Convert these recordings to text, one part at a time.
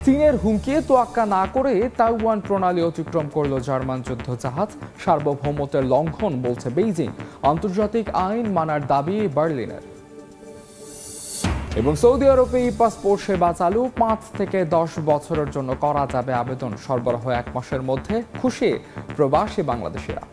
চীনের হুমকি তোয়াক্কা না করে তাইওয়ান প্রণালী অতিক্রম করল জার্মান যুদ্ধ জাহাজ। সার্বভৌমত্বের লঙ্ঘন বলছে বেইজিং। আন্তর্জাতিক আইন মানার দাবি বার্লিনের। এবং সৌদি আরবে ই পাসপোর্ট সেবা চালু 5 থেকে 10 বছরের জন্য করা যাবে আবেদন। সরবরাহ 1 মাসের মধ্যে। খুশি প্রবাসী বাংলাদেশিরা।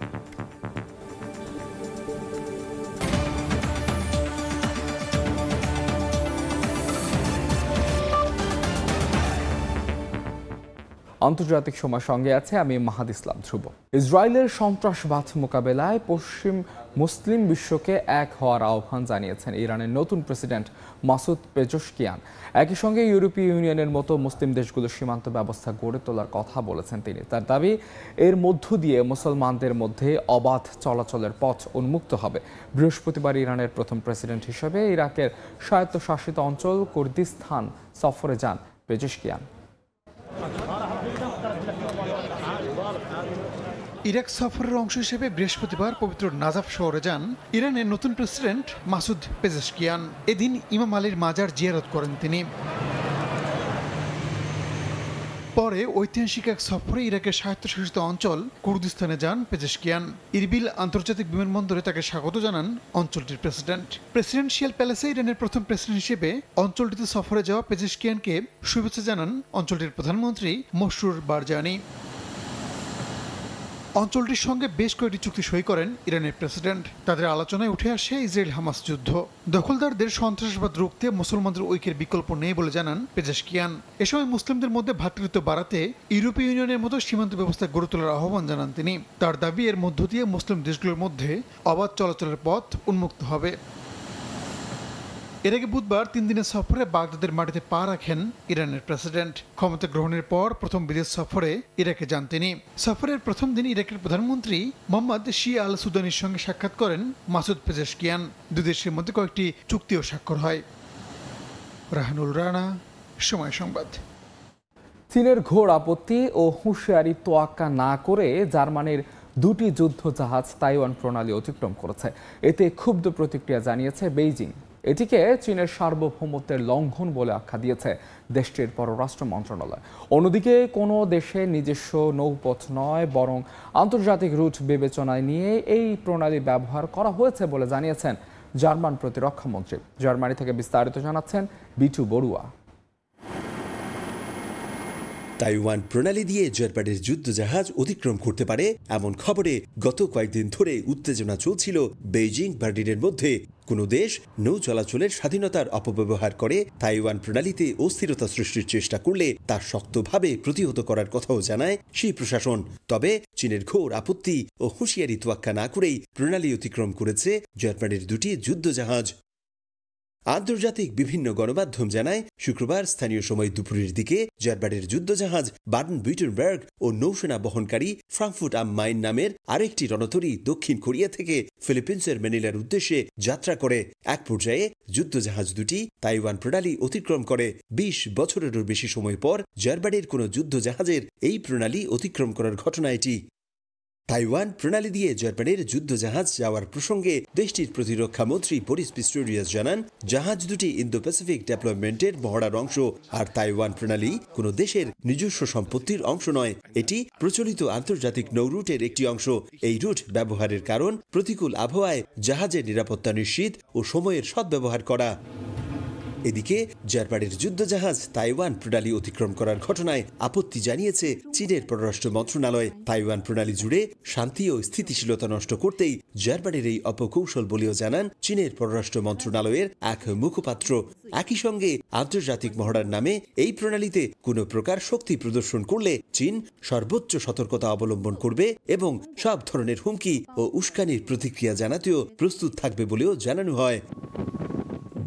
আন্তর্জাতিক সময় সঙ্গে আছে আমি মাহাদ ইসলাম ধ্রুব। ইসরায়েলের সন্ত্রাসবাদ মোকাবেলায় পশ্চিম মুসলিম বিশ্বকে এক হওয়ার আহ্বান জানিয়েছেন ইরানের নতুন প্রেসিডেন্ট মাসুদ পেজেশকিয়ান। একই সঙ্গে ইউরোপীয় ইউনিয়নের মতো মুসলিম দেশগুলোর সীমান্ত ব্যবস্থা গড়ে তোলার কথা বলেছেন তিনি। তার দাবি, এর মধ্য দিয়ে মুসলমানদের মধ্যে অবাধ চলাচলের পথ উন্মুক্ত হবে। বৃহস্পতিবার ইরানের প্রথম প্রেসিডেন্ট হিসেবে ইরাকের স্বায়ত্তশাসিত অঞ্চল কুর্দিস্তান সফরে যান পেজেশকিয়ান। ইরাক সফরের অংশ হিসেবে বৃহস্পতিবার পবিত্র নাজাফ শহরে যান ইরানের নতুন প্রেসিডেন্ট মাসুদ পেজেশকিয়ান। এদিন ইমাম আলীর মাজার জিয়ারত করেন তিনি। পরে ঐতিহাসিক এক সফরে ইরাকের স্বায়ত্তশাসিত অঞ্চল কুর্দিস্তানে যান পেজেশকিয়ান। ইরবিল আন্তর্জাতিক বিমানবন্দরে তাকে স্বাগত জানান অঞ্চলটির প্রেসিডেন্ট। প্রেসিডেন্সিয়াল প্যালেসে ইরানের প্রথম প্রেসিডেন্ট হিসেবে অঞ্চলটিতে সফরে যাওয়া পেজেশকিয়ানকে শুভেচ্ছা জানান অঞ্চলটির প্রধানমন্ত্রী মসরুর বারজানি। অঞ্চলটির সঙ্গে বেশ কয়েকটি চুক্তি সই করেন ইরানের প্রেসিডেন্ট। তাদের আলোচনায় উঠে আসে ইসরায়েল হামাস যুদ্ধ। দখলদারদের সন্ত্রাসবাদ রুখতে মুসলমানদের ঐক্যের বিকল্প নেই বলে জানান পেজেশকিয়ান। এ সময় মুসলিমদের মধ্যে ভ্রাতৃত্ব বাড়াতে ইউরোপীয় ইউনিয়নের মতো সীমান্ত ব্যবস্থা গড়ে তোলার আহ্বান জানান তিনি। তার দাবি, এর মধ্য দিয়ে মুসলিম দেশগুলোর মধ্যে অবাধ চলাচলের পথ উন্মুক্ত হবে। এর আগে বুধবার 3 দিনের সফরে বাগদাদের মাটিতে পা রাখেন ইরানের প্রেসিডেন্ট। ক্ষমতা গ্রহণের পর প্রথম বিদেশ সফরে ইরাকে যান তিনি। সফরের প্রথম দিন ইরাকের প্রধানমন্ত্রী মোহাম্মদ শি আল সুদানির সঙ্গে সাক্ষাৎ করেন মাসুদ পেজেশকিয়ান। দুই দেশের মধ্যে কয়েকটি চুক্তিও স্বাক্ষর হয়। রাহানুল রানা, সময় সংবাদ। চীনের ঘোর আপত্তি ও হুঁশিয়ারি তোয়াক্কা না করে জার্মানির 2টি যুদ্ধ জাহাজ তাইওয়ান প্রণালী অতিক্রম করেছে। এতে ক্ষুব্ধ প্রতিক্রিয়া জানিয়েছে বেইজিং। এটিকে চীনের সার্বভৌমত্বের লঙ্ঘন বলে আখ্যা দিয়েছে দেশটির পররাষ্ট্র মন্ত্রণালয়। অন্যদিকে কোনো দেশের নিজস্ব নৌপথ নয়, বরং আন্তর্জাতিক রুট বিবেচনায় নিয়ে এই প্রণালী ব্যবহার করা হয়েছে বলে জানিয়েছেন জার্মান প্রতিরক্ষা মন্ত্রী। জার্মানি থেকে বিস্তারিত জানাচ্ছেন বিটু বড়ুয়া। তাইওয়ান প্রণালী দিয়ে জার্মানির যুদ্ধজাহাজ অতিক্রম করতে পারে এমন খবরে গত কয়েকদিন ধরে উত্তেজনা চলছিল বেইজিং বার্লিনের মধ্যে। কোনো দেশ নৌ চলাচলের স্বাধীনতার অপব্যবহার করে তাইওয়ান প্রণালীতে অস্থিরতা সৃষ্টির চেষ্টা করলে তা শক্তভাবে প্রতিহত করার কথাও জানায় সেই প্রশাসন। তবে চীনের ঘোর আপত্তি ও হুঁশিয়ারি তোয়াক্কা না করেই প্রণালী অতিক্রম করেছে জার্মানির 2টি যুদ্ধজাহাজ। আন্তর্জাতিক বিভিন্ন গণমাধ্যম জানায়, শুক্রবার স্থানীয় সময় দুপুরের দিকে জার্মানির যুদ্ধজাহাজ বাডেন বুইটেনবার্গ ও নৌসেনা বহনকারী ফ্রাঙ্কফুর্ট আম মাইন নামের আরেকটি রণতরী দক্ষিণ কোরিয়া থেকে ফিলিপিন্সের ম্যানিলার উদ্দেশ্যে যাত্রা করে। এক পর্যায়ে যুদ্ধজাহাজ দুটি তাইওয়ান প্রণালী অতিক্রম করে। 20 বছরেরও বেশি সময় পর জার্মানির কোনো যুদ্ধজাহাজের এই প্রণালী অতিক্রম করার ঘটনা এটি। তাইওয়ান প্রণালী দিয়ে জার্মানির যুদ্ধজাহাজ যাওয়ার প্রসঙ্গে দেশটির প্রতিরক্ষা মন্ত্রী বরিস পিস্টোরিয়াস জানান, জাহাজ দুটি ইন্দো প্যাসিফিক ডেভেলপমেন্টের মহড়ার অংশ। আর তাইওয়ান প্রণালী কোনো দেশের নিজস্ব সম্পত্তির অংশ নয়, এটি প্রচলিত আন্তর্জাতিক নৌরুটের একটি অংশ। এই রুট ব্যবহারের কারণ প্রতিকূল আবহাওয়ায় জাহাজের নিরাপত্তা নিশ্চিত ও সময়ের সদ্ব্যবহার করা। এদিকে জার্মানির যুদ্ধজাহাজ তাইওয়ান প্রণালী অতিক্রম করার ঘটনায় আপত্তি জানিয়েছে চীনের পররাষ্ট্র মন্ত্রণালয়। তাইওয়ান প্রণালী জুড়ে শান্তি ও স্থিতিশীলতা নষ্ট করতেই জার্মানির এই অপকৌশল বলেও জানান চীনের পররাষ্ট্র মন্ত্রণালয়ের এক মুখপাত্র। একই সঙ্গে আন্তর্জাতিক মহড়ার নামে এই প্রণালীতে কোনো প্রকার শক্তি প্রদর্শন করলে চীন সর্বোচ্চ সতর্কতা অবলম্বন করবে এবং সব ধরনের হুমকি ও উস্কানির প্রতিক্রিয়া জানাতেও প্রস্তুত থাকবে বলেও জানানো হয়।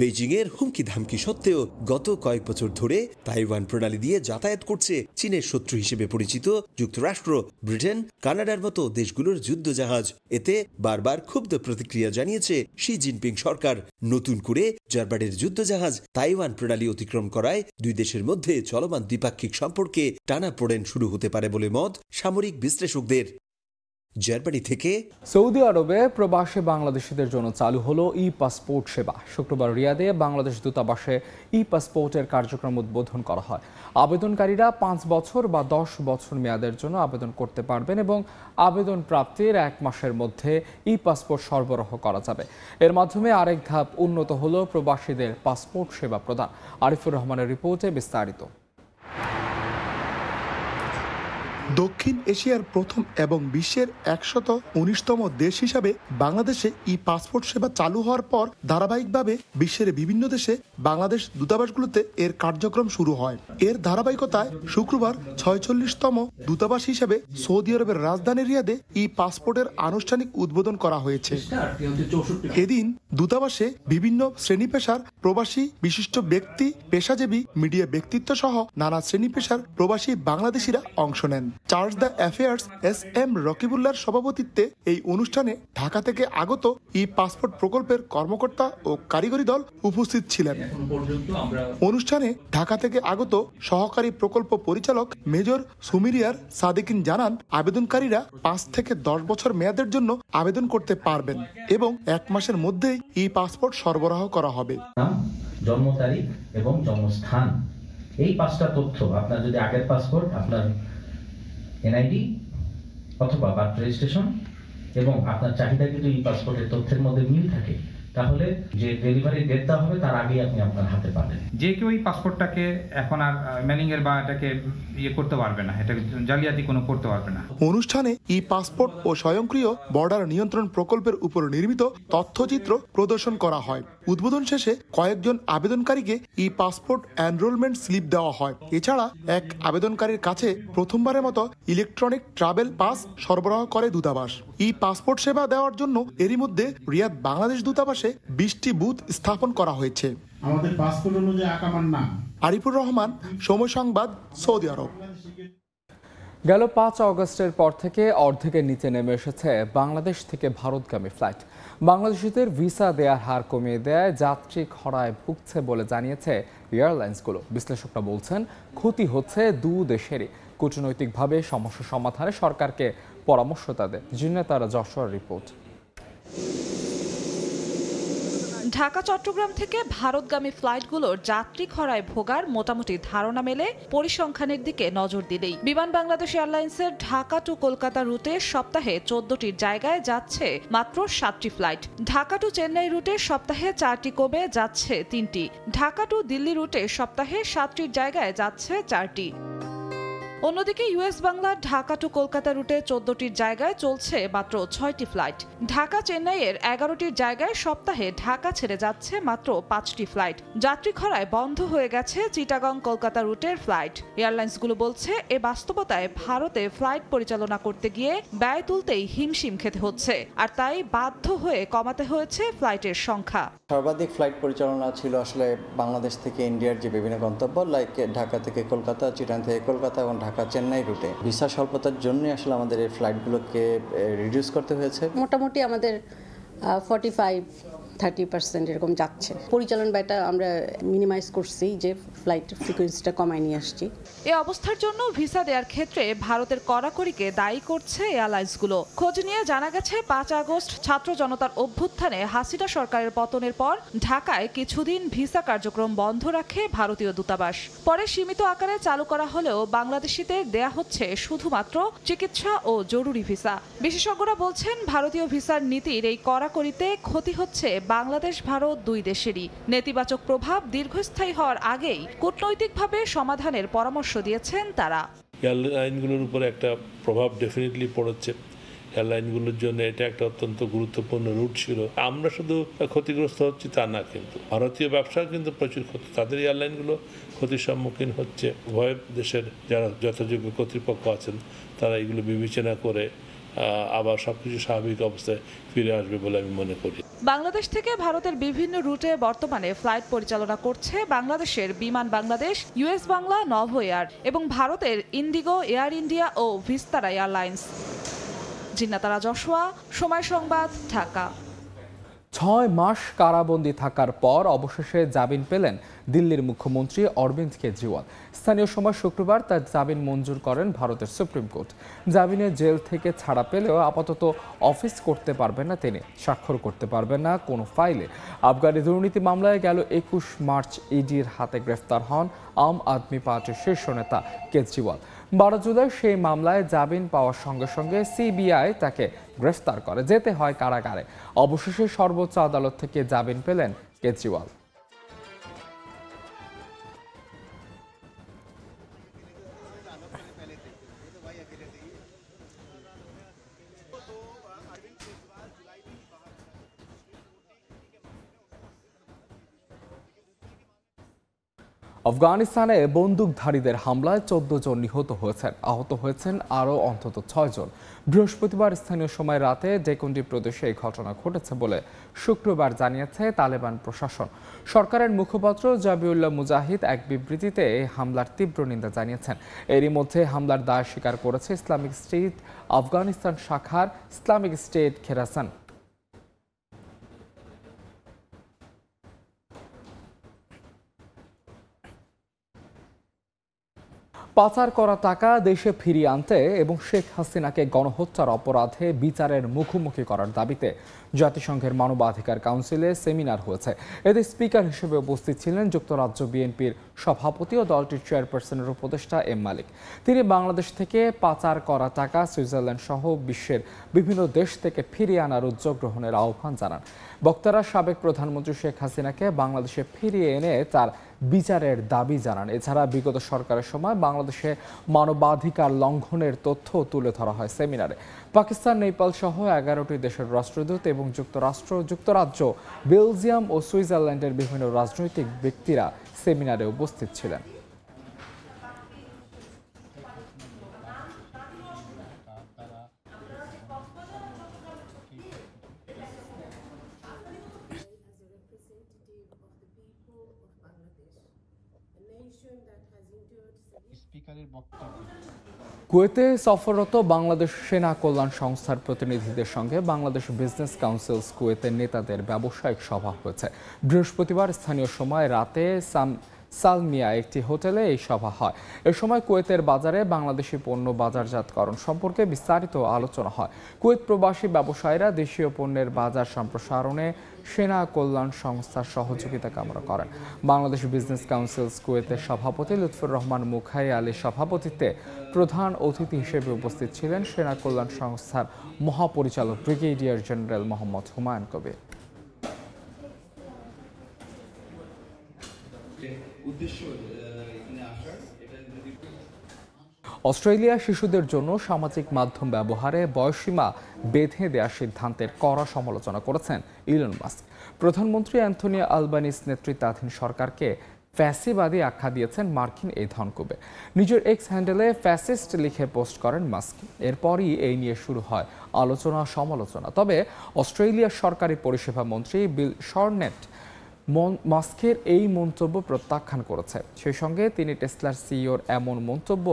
বেইজিংয়ের হুমকি ধামকি সত্ত্বেও গত কয়েক বছর ধরে তাইওয়ান প্রণালী দিয়ে যাতায়াত করছে চীনের শত্রু হিসেবে পরিচিত যুক্তরাষ্ট্র, ব্রিটেন, কানাডার মতো দেশগুলোর যুদ্ধজাহাজ। এতে বারবার ক্ষুব্ধ প্রতিক্রিয়া জানিয়েছে শি জিনপিং সরকার। নতুন করে জার্মানির যুদ্ধজাহাজ তাইওয়ান প্রণালী অতিক্রম করায় দুই দেশের মধ্যে চলমান দ্বিপাক্ষিক সম্পর্কে টানাপোড়েন শুরু হতে পারে বলে মত সামরিক বিশ্লেষকদের। জার্মানি থেকে সৌদি আরবে প্রবাসী বাংলাদেশিদের জন্য চালু হলো পাসপোর্ট সেবা। শুক্রবার রিয়াদে বাংলাদেশ দূতাবাসে পাসপোর্টের কার্যক্রম উদ্বোধন করা হয়। আবেদনকারীরা 5 বছর বা 10 বছর মেয়াদের জন্য আবেদন করতে পারবেন এবং আবেদন প্রাপ্তির 1 মাসের মধ্যে পাসপোর্ট সরবরাহ করা যাবে। এর মাধ্যমে আরেক ধাপ উন্নত হলো প্রবাসীদের পাসপোর্ট সেবা প্রদান। আরিফুর রহমানের রিপোর্টে বিস্তারিত। দক্ষিণ এশিয়ার প্রথম এবং বিশ্বের 119তম দেশ হিসাবে বাংলাদেশে পাসপোর্ট সেবা চালু হওয়ার পর ধারাবাহিকভাবে বিশ্বের বিভিন্ন দেশে বাংলাদেশ দূতাবাসগুলোতে এর কার্যক্রম শুরু হয়। এর ধারাবাহিকতায় শুক্রবার 46তম দূতাবাস হিসেবে সৌদি আরবের রাজধানী রিয়াদে পাসপোর্টের আনুষ্ঠানিক উদ্বোধন করা হয়েছে। এদিন দূতাবাসে বিভিন্ন শ্রেণী পেশার প্রবাসী বিশিষ্ট ব্যক্তি, পেশাজীবী, মিডিয়া ব্যক্তিত্ব সহ নানা শ্রেণী পেশার প্রবাসী বাংলাদেশিরা অংশ নেন। চার্জ দ্য অ্যাফেয়ার্স এম রকিবুল্লাহর সভাপতিত্বে এই অনুষ্ঠানে ঢাকা থেকে আগত পাসপোর্ট প্রকল্পের কর্মকর্তা ও কারিগরি দল উপস্থিত ছিলেন। অনুষ্ঠানে ঢাকা থেকে আগত সহকারী প্রকল্প পরিচালক মেজর সুমিরিয়ার সাদিকিন জানান, আবেদনকারীরা 5 থেকে 10 বছর মেয়াদের জন্য আবেদন করতে পারবেন এবং 1 মাসের মধ্যেই পাসপোর্ট সরবরাহ করা হবে। জন্ম তারিখ এবং জন্মস্থান, এই 5টা তথ্য আপনার যদি আগের পাসপোর্ট, আপনার এনআইডি অথবা বার্থ রেজিস্ট্রেশন এবং আপনার চাহিদা যদি পাসপোর্টের তথ্যের মধ্যে মিল থাকে, তাহলে যে ডেলিভারি ডেট দেওয়া হবে তার আগেই আপনি আপনার হাতে পাবেন। যে কেউ এই পাসপোর্টটাকে এখন আর মেলিং এর বা এটাকে করতে পারবে না, এটা জালিয়াতি কোনো করতে পারবে না। অনুষ্ঠানে পাসপোর্ট ও স্বয়ংক্রিয় বর্ডার নিয়ন্ত্রণ প্রকল্পের উপর নির্মিত তথ্যচিত্র প্রদর্শন করা হয়। উদ্বোধন শেষে কয়েকজন আবেদনকারীকে পাসপোর্ট এনরোলমেন্ট স্লিপ দেওয়া হয়। এছাড়া এক আবেদনকারীর কাছে প্রথমবারের মতো ইলেকট্রনিক ট্রাভেল পাস সরবরাহ করে দূতাবাস। পাসপোর্ট সেবা দেওয়ার জন্য এরই মধ্যে রিয়াদ বাংলাদেশ দূতাবাসে 20টি বুথ স্থাপন করা হয়েছে। আমাদের পাসপোর্ট অনুযায়ী আকামার নাম আরিফুর রহমান, সময় সংবাদ, সৌদি আরব। গেল 5 অগস্টের পর থেকে অর্ধেকের নিচে নেমে এসেছে বাংলাদেশ থেকে ভারতগামী ফ্লাইট। বাংলাদেশিদের ভিসা দেওয়ার হার কমিয়ে দেয় যাত্রী খরায় ভুগছে বলে জানিয়েছে এয়ারলাইন্সগুলো। বিশ্লেষকরা বলছেন, ক্ষতি হচ্ছে দু দেশেরই। কূটনৈতিকভাবে সমস্যা সমাধানে সরকারকে পরামর্শ তাদের। জিন্নাতারা যশোর রিপোর্ট। ঢাকা চট্টগ্রাম থেকে ভারতগামী ফ্লাইটগুলোর যাত্রী খরায় ভোগার মোটামুটি ধারণা মেলে পরিসংখ্যানের দিকে নজর দিলেই। বিমান বাংলাদেশ এয়ারলাইন্সের ঢাকা টু কলকাতা রুটে সপ্তাহে 14টির জায়গায় যাচ্ছে মাত্র 7টি ফ্লাইট। ঢাকা টু চেন্নাই রুটে সপ্তাহে 4টি কমে যাচ্ছে 3টি। ঢাকা টু দিল্লি রুটে সপ্তাহে 7টির জায়গায় যাচ্ছে 4টি। অন্যদিকে ইউএস বাংলা ঢাকা টু কলকাতা রুটে 14টির জায়গায় চলছে মাত্র 6টি ফ্লাইট। ঢাকা চেন্নাইয়ের 11টির জায়গায় সপ্তাহে ঢাকা ছেড়ে যাচ্ছে মাত্র 5টি ফ্লাইট। যাত্রী খরায় বন্ধ হয়ে গেছে চিটাগং কলকাতা রুটের ফ্লাইট। এয়ারলাইন্সগুলো বলছে, এ বাস্তবতায় ভারতে ফ্লাইট পরিচালনা করতে গিয়ে ব্যয় তুলতেই হিমশিম খেতে হচ্ছে, আর তাই বাধ্য হয়ে কমাতে হয়েছে ফ্লাইটের সংখ্যা। সর্বাধিক ফ্লাইট পরিচালনা ছিল আসলে বাংলাদেশ থেকে ইন্ডিয়ার যে বিভিন্ন গন্তব্য, লাইক ঢাকা থেকে কলকাতা, চিটাগং থেকে কলকাতা এবং ঢাকা চেন্নাই রুটে। ভিসা স্বল্পতার জন্য আসলে আমাদের এই ফ্লাইটগুলোকে রিডিউস করতে হয়েছে। মোটামুটি আমাদের 45-30% এরকম যাচ্ছে। পরিচালন ব্যয়টা আমরা মিনিমাইজ করছি, যে ফ্লাইট ফ্রিকোয়েন্সিটা কমায় নিয়ে আসছি। এ অবস্থার জন্য ভিসা দেওয়ার ক্ষেত্রে ভারতের কড়াকড়িকে দায়ী করছে এয়ারলাইন্সগুলো। খোঁজ নিয়ে জানা গেছে, 5 আগস্ট ছাত্র জনতার অভ্যুত্থানে হাসিনা সরকারের পতনের পর ঢাকায় কিছুদিন ভিসা কার্যক্রম বন্ধ রাখে ভারতীয় দূতাবাস। পরে সীমিত আকারে চালু করা হলেও বাংলাদেশিদের দেয়া হচ্ছে শুধুমাত্র চিকিৎসা ও জরুরি ভিসা। বিশেষজ্ঞরা বলছেন, ভারতীয় ভিসার নীতির এই কড়াকড়িতে ক্ষতি হচ্ছে বাংলাদেশ ভারত দুই দেশেরই। নেতিবাচক প্রভাব দীর্ঘস্থায়ী হওয়ার আগেই কূটনৈতিকভাবে সমাধানের পরামর্শ দিয়েছেন তারা। এয়ারলাইনগুলোর উপরে একটা প্রভাব ডেফিনেটলি পড়েছে। এয়ারলাইনগুলোর জন্য এটা একটা অত্যন্ত গুরুত্বপূর্ণ রুট ছিল। আমরা শুধু ক্ষতিগ্রস্ত হচ্ছি তা না, কিন্তু ভারতীয় ব্যবসা কিন্তু প্রচুর ক্ষতি, তাদের এয়ারলাইনগুলো ক্ষতির সম্মুখীন হচ্ছে। উভয় দেশের যারা যথাযোগ্য কর্তৃপক্ষ আছেন তারা এগুলো বিবেচনা করে আবার সবকিছু স্বাভাবিক অবস্থায় ফিরে আসবে বলে আমি মনে করি। বাংলাদেশ থেকে ভারতের বিভিন্ন রুটে বর্তমানে ফ্লাইট পরিচালনা করছে বাংলাদেশের বিমান Bangladesh, US Bangla, Novo air এবং ভারতের ইন্ডিগো, এয়ার ইন্ডিয়া ও ভিস্তারা এয়ারলাইন্স। জিন্নাতারা যশোয়া, সময় সংবাদ, ঢাকা। 6 মাস কারাবন্দী থাকার পর অবশেষে জামিন পেলেন দিল্লির মুখ্যমন্ত্রী অরবিন্দ কেজরিওয়াল। স্থানীয় সময় শুক্রবার তার জামিন মঞ্জুর করেন ভারতের সুপ্রিম কোর্ট। জামিনে জেল থেকে ছাড়া পেলেও আপাতত অফিস করতে পারবেন না তিনি, স্বাক্ষর করতে পারবেন না কোনো ফাইলে। আবগারি দুর্নীতি মামলায় গেল 21 মার্চ ইডির হাতে গ্রেফতার হন আম আদমি পার্টির শীর্ষ নেতা কেজরিওয়াল। 12 জুলাই সেই মামলায় জামিন পাওয়ার সঙ্গে সঙ্গে সিবিআই তাকে গ্রেফতার করে, যেতে হয় কারাগারে। অবশেষে সর্বোচ্চ আদালত থেকে জামিন পেলেন কেজরিওয়াল। আফগানিস্তানে বন্দুকধারীদের হামলায় 14 জন নিহত হয়েছেন, আহত হয়েছেন আরও অন্তত 6 জন। বৃহস্পতিবার স্থানীয় সময় রাতে ডেকুন্ডি প্রদেশে এই ঘটনা ঘটেছে বলে শুক্রবার জানিয়েছে তালেবান প্রশাসন। সরকারের মুখপাত্র জাবিউল্লাহ মুজাহিদ এক বিবৃতিতে এই হামলার তীব্র নিন্দা জানিয়েছেন। এরই মধ্যে হামলার দায় স্বীকার করেছে ইসলামিক স্টেট আফগানিস্তান শাখার ইসলামিক স্টেট খেরাসান। পাচার করা টাকা দেশে ফিরিয়ে আনতে এবং শেখ হাসিনাকে গণহত্যার অপরাধে বিচারের মুখোমুখি করার দাবিতে জাতিসংঘের মানবাধিকার কাউন্সিলে সেমিনার হয়েছে। এতে স্পিকার হিসেবে উপস্থিত ছিলেন যুক্তরাজ্য বিএনপির সভাপতি ও দলটির চেয়ারপারসনের উপদেষ্টা এম মালিক। তিনি বাংলাদেশ থেকে পাচার করা টাকা সুইজারল্যান্ড সহ বিশ্বের বিভিন্ন দেশ থেকে ফিরিয়ে আনার উদ্যোগ গ্রহণের আহ্বান জানান। বক্তারা সাবেক প্রধানমন্ত্রী শেখ হাসিনাকে বাংলাদেশে ফিরিয়ে এনে তার বিচারের দাবি জানান। এছাড়া বিগত সরকারের সময় বাংলাদেশে মানবাধিকার লঙ্ঘনের তথ্য তুলে ধরা হয় সেমিনারে। পাকিস্তান, নেপাল সহ 11টি দেশের রাষ্ট্রদূত এবং যুক্তরাজ্য, বেলজিয়াম ও সুইজারল্যান্ডের বিভিন্ন রাজনৈতিক ব্যক্তিরা সেমিনারে উপস্থিত ছিলেন। কুয়েতে সফররত বাংলাদেশ সেনা কল্যাণ সংস্থার প্রতিনিধিদের সঙ্গে বাংলাদেশ বিজনেস কাউন্সিল কুয়েতের নেতাদের ব্যবসায়িক সভা হয়েছে। বৃহস্পতিবার স্থানীয় সময় রাতে সালমিয়া একটি হোটেলে এই সভা হয়। এ সময় কুয়েতের বাজারে বাংলাদেশি পণ্য বাজারজাতকরণ সম্পর্কে বিস্তারিত আলোচনা হয়। কুয়েত প্রবাসী ব্যবসায়ীরা দেশীয় পণ্যের বাজার সম্প্রসারণে সেনা কল্যাণ সংস্থার সহযোগিতা কামনা করেন। বাংলাদেশ বিজনেস কাউন্সিল কুয়েতের সভাপতি লুৎফুর রহমান মুখাই আলীর সভাপতিত্বে প্রধান অতিথি হিসেবে উপস্থিত ছিলেন সেনা কল্যাণ সংস্থার মহাপরিচালক brigadier general Mohammad Humayun Kabir. Australia শিশুদের জন্য সামাজিক মাধ্যম ব্যবহারে বয়সসীমা বেঁধে দেওয়ার সিদ্ধান্তের কড়া সমালোচনা করেছেন ইলন মাস্ক। প্রধানমন্ত্রী অ্যান্থনি আলবানিস নেতৃত্বাধীন সরকারকে ফ্যাসিবাদী আখ্যা দিয়েছেন মার্কিন এই ধনকুবে। নিজের এক্স হ্যান্ডেলে ফ্যাসিস্ট লিখে পোস্ট করেন মাস্ক। এরপরই এই নিয়ে শুরু হয় আলোচনা সমালোচনা। তবে অস্ট্রেলিয়ার সরকারি পরিষেবা মন্ত্রী বিল শর্নেট মাস্কের এই মন্তব্য প্রত্যাখ্যান করেছে। সেই সঙ্গে তিনি টেসলার সিইওর এমন মন্তব্য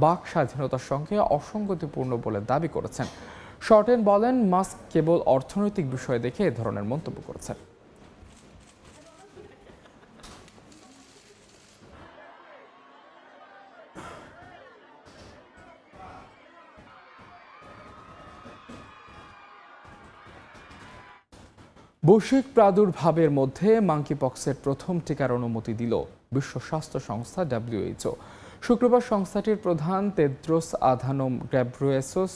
বাক স্বাধীনতার সঙ্গে অসঙ্গতিপূর্ণ বলে দাবি করেছেন। শর্টেন বলেন, মাস্ক কেবল অর্থনৈতিক বিষয় দেখে এ ধরনের মন্তব্য করেছেন। বৈশ্বিক প্রাদুর্ভাবের মধ্যে মাঙ্কিপক্সের প্রথম টিকার অনুমতি দিল বিশ্ব স্বাস্থ্য সংস্থা WHO। শুক্রবার সংস্থাটির প্রধান তেদ্রোস আধানোম গ্যাব্রিয়েসুস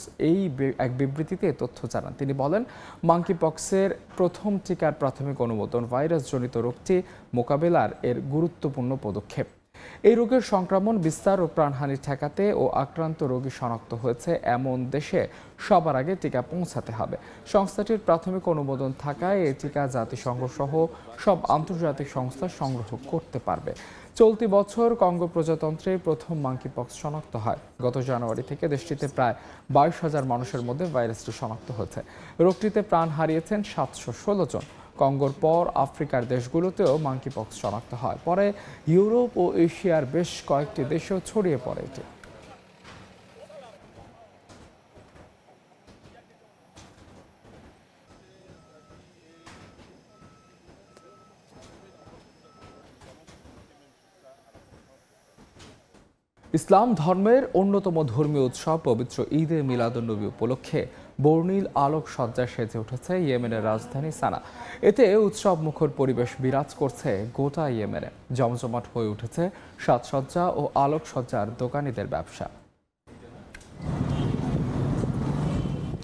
এক বিবৃতিতে তথ্য জানান। তিনি বলেন, মাঙ্কিপক্সের প্রথম টিকার প্রাথমিক অনুমোদন ভাইরাসজনিত রোগটি মোকাবেলার এর গুরুত্বপূর্ণ পদক্ষেপ। এই রোগের সংক্রমণ বিস্তার ও প্রাণহানি ঠেকাতে ও আক্রান্ত রোগী শনাক্ত হয়েছে এমন দেশে সবার আগে টিকা পৌঁছাতে হবে। সংস্থাটির প্রাথমিক অনুমোদন থাকায় এই টিকা জাতিসংঘ সহ সব আন্তর্জাতিক সংস্থা সংগ্রহ করতে পারবে। চলতি বছর কঙ্গো প্রজাতন্ত্রে প্রথম মাঙ্কিপক্স শনাক্ত হয়। গত জানুয়ারি থেকে দেশটিতে প্রায় 22,000 মানুষের মধ্যে ভাইরাসটি শনাক্ত হয়েছে। রোগটিতে প্রাণ হারিয়েছেন 716 জন। কঙ্গোর পর আফ্রিকার দেশগুলোতেও মাঙ্কিপক্স শনাক্ত হয়। পরে ইউরোপ ও এশিয়ার বেশ কয়েকটি দেশেও ছড়িয়ে পড়ে এটি। ইসলাম ধর্মের অন্যতম ধর্মীয় উৎসব পবিত্র ঈদে মিলাদুন্নবী উপলক্ষে বর্ণিল আলোকসজ্জায় সেজে উঠেছে ইয়েমেনের রাজধানী সানা। এতে উৎসব মুখর পরিবেশ বিরাজ করছে গোটা ইয়েমেনে। জমজমাট হয়ে উঠেছে সাজসজ্জা ও আলোকসজ্জার দোকানিদের ব্যবসা।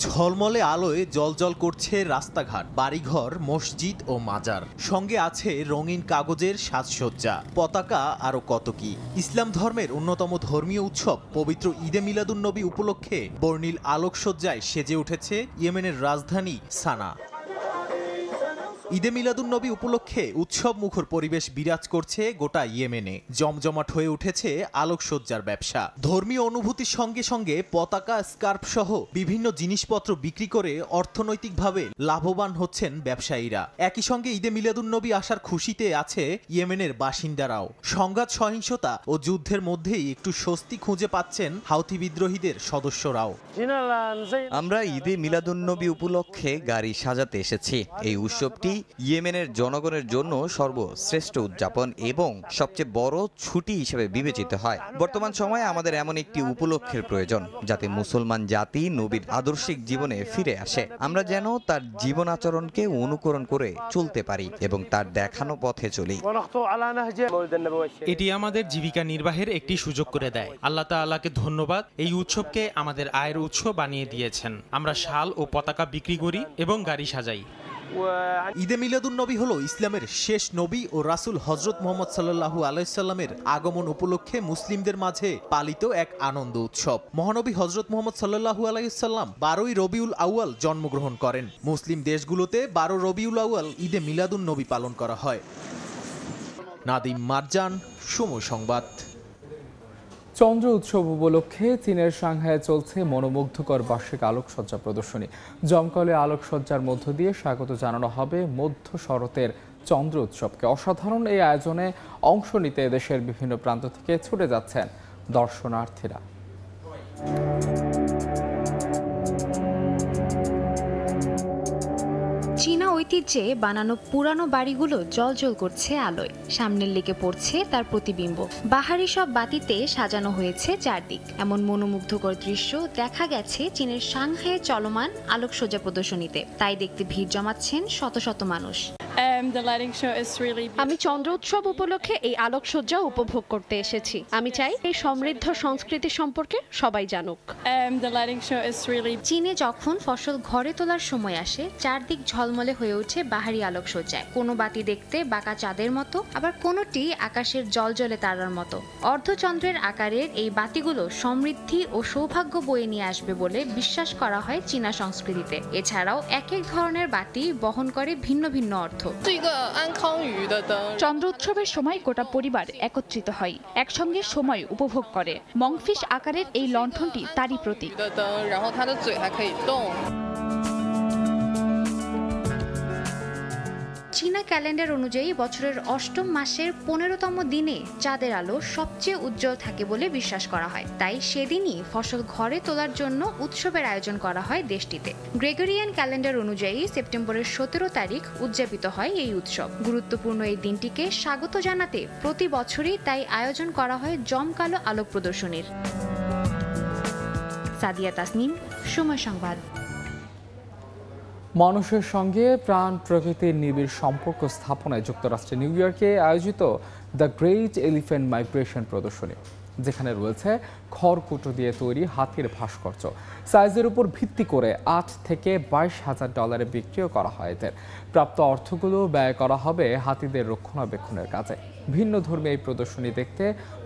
ঝলমলে আলোয় জ্বলজ্বল করছে রাস্তাঘাট, বাড়িঘর, মসজিদ ও মাজার। সঙ্গে আছে রঙিন কাগজের সাজসজ্জা, পতাকা, আরো কত কি। ইসলাম ধর্মের অন্যতম ধর্মীয় উৎসব পবিত্র ঈদে মিলাদুন্নবী উপলক্ষে বর্ণিল আলোকসজ্জায় সেজে উঠেছে ইয়েমেনের রাজধানী সানা। ঈদে মিলাদুন্নবী উপলক্ষে উৎসব মুখর পরিবেশ বিরাজ করছে গোটা ইয়েমেনে। জমজমাট হয়ে উঠেছে আলোকসজ্জার ব্যবসা। ধর্মীয় অনুভূতির সঙ্গে সঙ্গে পতাকা, স্কার্ফ সহ বিভিন্ন জিনিসপত্র বিক্রি করে অর্থনৈতিকভাবে লাভবান হচ্ছেন ব্যবসায়ীরা। একই সঙ্গে ঈদে মিলাদুন্নবী আসার খুশিতে আছে ইয়েমেনের বাসিন্দারাও। সংঘাত, সহিংসতা ও যুদ্ধের মধ্যেই একটু স্বস্তি খুঁজে পাচ্ছেন হাউথি বিদ্রোহীদের সদস্যরাও। আমরা ঈদে মিলাদুন্নবী উপলক্ষে গাড়ি সাজাতে এসেছি। এই উৎসবটি ইয়েমেনের জনগণের জন্য সর্বশ্রেষ্ঠ উদযাপন এবং সবচেয়ে বড় ছুটি হিসেবে বিবেচিত হয়। বর্তমান সময়ে আমাদের এমন একটি উপলক্ষের প্রয়োজন যাতে মুসলমান জাতি নবীর আদর্শিক জীবনে ফিরে আসে। আমরা যেন তার জীবন আচরণকে অনুকরণ করে চলতে পারি এবং তার দেখানো পথে চলি। এটি আমাদের জীবিকা নির্বাহের একটি সুযোগ করে দেয়। আল্লাহ তাআলাকে ধন্যবাদ, এই উৎসবকে আমাদের আয়ের উৎস বানিয়ে দিয়েছেন। আমরা শাল ও পতাকা বিক্রি করি এবং গাড়ি সাজাই। ঈদে মিলাদুন্নবী হলো ইসলামের শেষ নবী ও রাসূল হযরত মুহাম্মদ সাল্লাল্লাহু আলাইহি সাল্লামের আগমন উপলক্ষে মুসলিমদের মাঝে পালিত এক আনন্দ উৎসব। মহানবী হযরত মুহাম্মদ সাল্লাল্লাহু আলাইহি সাল্লাম 12ই রবিউল আউয়াল জন্মগ্রহণ করেন। মুসলিম দেশগুলোতে 12 রবিউল আউয়াল ঈদে মিলাদুন্নবী পালন করা হয়। নাদিম মারজান, সময় সংবাদ। চন্দ্র উৎসব উপলক্ষে চীনের সাংহাইয়ে চলছে মনোমুগ্ধকর বার্ষিক আলোকসজ্জা প্রদর্শনী। জমকালো আলোকসজ্জার মধ্য দিয়ে স্বাগত জানানো হবে মধ্য শরতের চন্দ্র উৎসবকে। অসাধারণ এই আয়োজনে অংশ নিতে দেশের বিভিন্ন প্রান্ত থেকে ছুটে যাচ্ছেন দর্শনার্থীরা। চীনা ঐতিহ্যে বানানো পুরানো বাড়িগুলো জ্বলজ্বল করছে আলোয়। সামনের দিকে পড়ছে তার প্রতিবিম্ব। বাহারি সব বাতিতে সাজানো হয়েছে চারদিক। এমন মনোমুগ্ধকর দৃশ্য দেখা গেছে চীনের সাংহাইয়ে চলমান আলোকসজ্জা প্রদর্শনীতে। তাই দেখতে ভিড় জমাচ্ছেন শত শত মানুষ। আমি চন্দ্র উৎসব উপলক্ষে এই আলোকসজ্জা উপভোগ করতে এসেছি। আমি চাই এই সমৃদ্ধ সংস্কৃতি সম্পর্কে সবাই জানুক। চীনে যখন ফসল ঘরে তোলার সময় আসে, চারদিক ঝলমলে হয়ে ওঠে বাহারি আলোকসজ্জায়। কোনো বাতি দেখতে বাঁকা চাঁদের মতো, আবার কোনোটি আকাশের জ্বলজ্বলে তারার মতো। অর্ধচন্দ্রের আকারের এই বাতিগুলো সমৃদ্ধি ও সৌভাগ্য বয়ে নিয়ে আসবে বলে বিশ্বাস করা হয় চীনা সংস্কৃতিতে। এছাড়াও এক এক ধরনের বাতি বহন করে ভিন্ন ভিন্ন অর্থ। চন্দ্র উৎসবের সময় গোটা পরিবার একত্রিত হয়, একসঙ্গে সময় উপভোগ করে। মংফিশ আকারের এই লণ্ঠনটি তারই প্রতীক। চীনা ক্যালেন্ডার অনুযায়ী বছরের অষ্টম মাসের 15তম দিনে চাঁদের আলো সবচেয়ে উজ্জ্বল থাকে বলে বিশ্বাস করা হয়। তাই সেদিনই ফসল ঘরে তোলার জন্য উৎসবের আয়োজন করা হয় দেশটিতে। গ্রেগরিয়ান ক্যালেন্ডার অনুযায়ী সেপ্টেম্বরের 17 তারিখ উদযাপিত হয় এই উৎসব। গুরুত্বপূর্ণ এই দিনটিকে স্বাগত জানাতে প্রতি বছরই তাই আয়োজন করা হয় জমকালো আলোক প্রদর্শনীর। সাদিয়া তাসনিম, সময় সংবাদ। মানুষের সঙ্গে প্রাণ প্রকৃতির নিবিড় সম্পর্ক স্থাপনায় যুক্তরাষ্ট্রের নিউ ইয়র্কে আয়োজিত দ্য গ্রেট এলিফ্যান্ট মাইগ্রেশন প্রদর্শনী, যেখানে রয়েছে খড়কুটো দিয়ে তৈরি হাতির ভাস্কর্য। সাইজের উপর ভিত্তি করে 8 থেকে 22,000 ডলারে বিক্রিও করা হয়। এদের প্রাপ্ত অর্থগুলো ব্যয় করা হবে হাতিদের রক্ষণাবেক্ষণের কাজে। ভিন্ন ধর্মী এই প্রদর্শনী দেখতে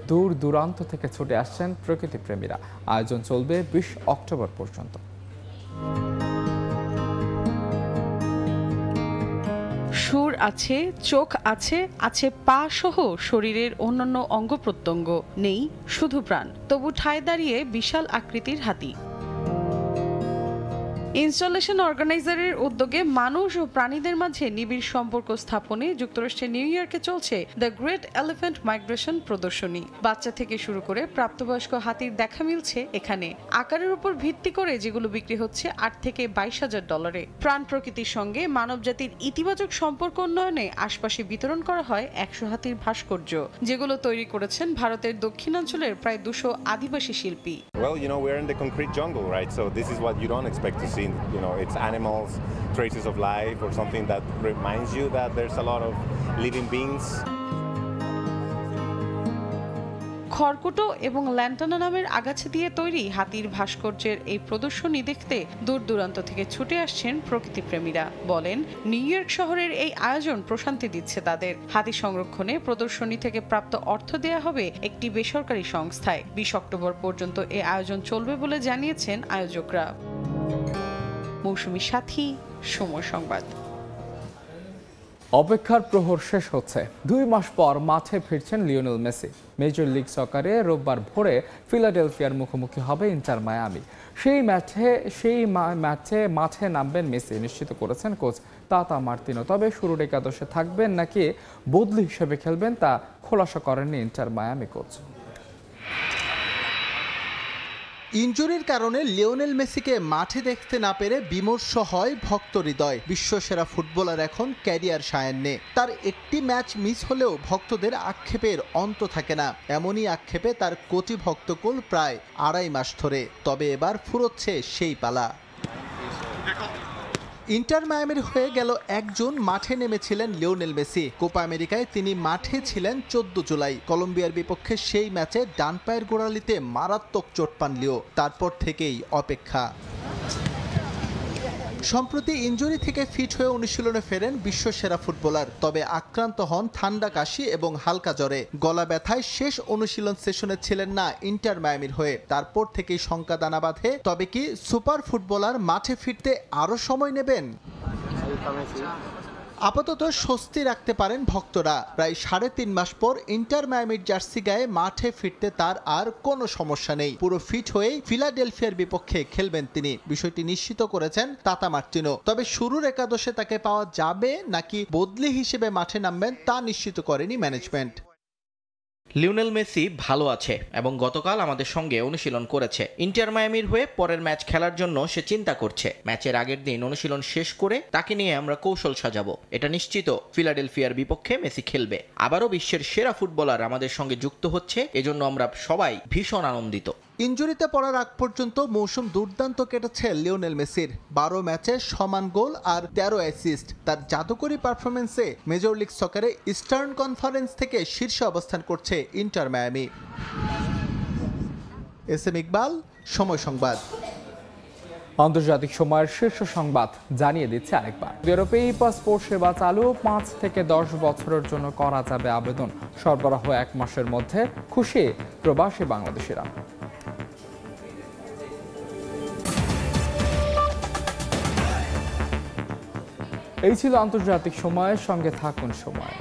দূর দূরান্ত থেকে ছুটে আসছেন প্রকৃতিপ্রেমীরা। আয়োজন চলবে 20 অক্টোবর পর্যন্ত। সুর আছে, চোখ আছে, আছে পা সহ শরীরের অন্যান্য অঙ্গ প্রত্যঙ্গ, নেই শুধু প্রাণ। তবু ঠায় দাঁড়িয়ে বিশাল আকৃতির হাতি। ইনস্টলেশন অর্গানাইজারের উদ্যোগে মানুষ ও প্রাণীদের মাঝে নিবিড় সম্পর্ক স্থাপনে যুক্তরাষ্ট্রের নিউ ইয়র্কে চলছে দ্য গ্রেট এলিফ্যান্ট মাইগ্রেশন প্রদর্শনী। বাচ্চা থেকে শুরু করে প্রাপ্তবয়স্ক হাতির দেখা মিলছে এখানে, আকারের উপর ভিত্তি করে যেগুলো বিক্রি হচ্ছে $8,000 থেকে $22,000। প্রাণ প্রকৃতির সঙ্গে মানবজাতির ইতিবাচক সম্পর্ক উন্নয়নে আশপাশে বিতরণ করা হয় 100 হাতির ভাস্কর্য, যেগুলো তৈরি করেছেন ভারতের দক্ষিণাঞ্চলের প্রায় 200 আদিবাসী শিল্পী। Well, we're in the concrete jungle, right? So this is what you don't expect to see. It's animals, traces of life, or something that reminds you that there's a lot of living beings. খড়কুটো এবং lantana নামের আগাছা দিয়ে তৈরি হাতির ভাস্কর্যের এই প্রদর্শনী দেখতে দূর দূরান্ত থেকে ছুটে আসছেন প্রকৃতিপ্রেমীরা। বলেন, নিউ ইয়র্ক শহরের এই আয়োজন প্রশান্তি দিচ্ছে তাদের। হাতি সংরক্ষণে প্রদর্শনী থেকে প্রাপ্ত অর্থ দেয়া হবে একটি বেসরকারি সংস্থায়। 20 অক্টোবর পর্যন্ত এই আয়োজন চলবে বলে জানিয়েছেন আয়োজকরা। মৌসুমী সাথী, সময় সংবাদ। অপেক্ষার প্রহর শেষ হচ্ছে। 2 মাস পর মাঠে ফিরছেন লিওনেল মেসি। মেজর লিগ সকারে রোববার ভোরে ফিলাডেলফিয়ার মুখোমুখি হবে ইন্টার মায়ামি। সেই ম্যাচে মাঠে নামবেন মেসি, নিশ্চিত করেছেন কোচ তাতা মার্তিনো। তবে শুরুর একাদশে থাকবেন নাকি বদলি হিসেবে খেলবেন তা খোলাসা করেননি ইন্টার মায়ামি কোচ। ইনজুরির কারণে লিওনেল মেসিকে মাঠে দেখতে না পেরে বিমর্ষ হয় ভক্ত হৃদয়। বিশ্বসেরা ফুটবলার এখন ক্যারিয়ার সায়ান্নে। তার একটি ম্যাচ মিস হলেও ভক্তদের আক্ষেপের অন্ত থাকে না। এমনই আক্ষেপে তার কোটি ভক্তকুল প্রায় 2.5 মাস ধরে। তবে এবার ফুরোচ্ছে সেই পালা। ইন্টার মায়ামির হয়ে গেল 1 জুন মাঠে নেমেছিলেন লিওনেল মেসি। কোপা আমেরিকায় তিনি মাঠে ছিলেন 14 জুলাই। কলম্বিয়ার বিপক্ষে সেই ম্যাচে ডান পায়ের গোড়ালিতে মারাত্মক চোট পান লিও। তারপর থেকেই অপেক্ষা। সম্প্রতি ইনজুরি থেকে ফিট হয়ে অনুশীলনে ফেরেন বিশ্বসেরা ফুটবলার। তবে আক্রান্ত হন ঠান্ডা কাশি এবং হালকা জ্বরে। গলা ব্যথায় শেষ অনুশীলন সেশনে ছিলেন না ইন্টার মায়ামির হয়ে। তারপর থেকেই শঙ্কা দানা বাঁধে, তবে কি সুপার ফুটবলার মাঠে ফিরতে আরও সময় নেবেন? আপাতত স্বস্তি রাখতে পারেন ভক্তরা। প্রায় 3.5 মাস পর ইন্টার মায়ামির জার্সি গায়ে মাঠে ফিরতে তার আর কোনো সমস্যা নেই। পুরো ফিট হয়েই ফিলাডেলফিয়ার বিপক্ষে খেলবেন তিনি, বিষয়টি নিশ্চিত করেছেন তাতা মার্তিনো। তবে শুরুর একাদশে তাকে পাওয়া যাবে নাকি বদলি হিসেবে মাঠে নামবেন তা নিশ্চিত করেনি ম্যানেজমেন্ট। লিওনেল মেসি ভালো আছে এবং গতকাল আমাদের সঙ্গে অনুশীলন করেছে। ইন্টার মায়ামির হয়ে পরের ম্যাচ খেলার জন্য সে চিন্তা করছে। ম্যাচের আগের দিন অনুশীলন শেষ করে তাকে নিয়ে আমরা কৌশল সাজাবো। এটা নিশ্চিত ফিলাডেলফিয়ার বিপক্ষে মেসি খেলবে। আবারও বিশ্বের সেরা ফুটবলার আমাদের সঙ্গে যুক্ত হচ্ছে, এজন্য আমরা সবাই ভীষণ আনন্দিত। ইনজুরিতে পড়ার আগ পর্যন্ত মৌসুম দুর্দান্ত কেটেছে লিওনেল মেসির। 12 ম্যাচে সমান গোল আর 13 অ্যাসিস্ট। তার জাদুকরী পারফরমেন্সে মেজর লিগ সকারে ইস্টার্ন কনফারেন্স থেকে শীর্ষে অবস্থান করছে ইন্টার মায়ামি। এসএম ইকবাল, সময় সংবাদ। আন্তর্জাতিক সময়ের শীর্ষ সংবাদ জানিয়ে দিচ্ছে আরেকবার। ইউরোপে পাসপোর্ট সেবা চালু, 5 থেকে 10 বছরের জন্য করা যাবে আবেদন। সরবরাহ 1 মাসের মধ্যে, খুশি প্রবাসী বাংলাদেশিরা। এই ছিল আন্তর্জাতিক সময়ের সঙ্গে থাকুন সময়।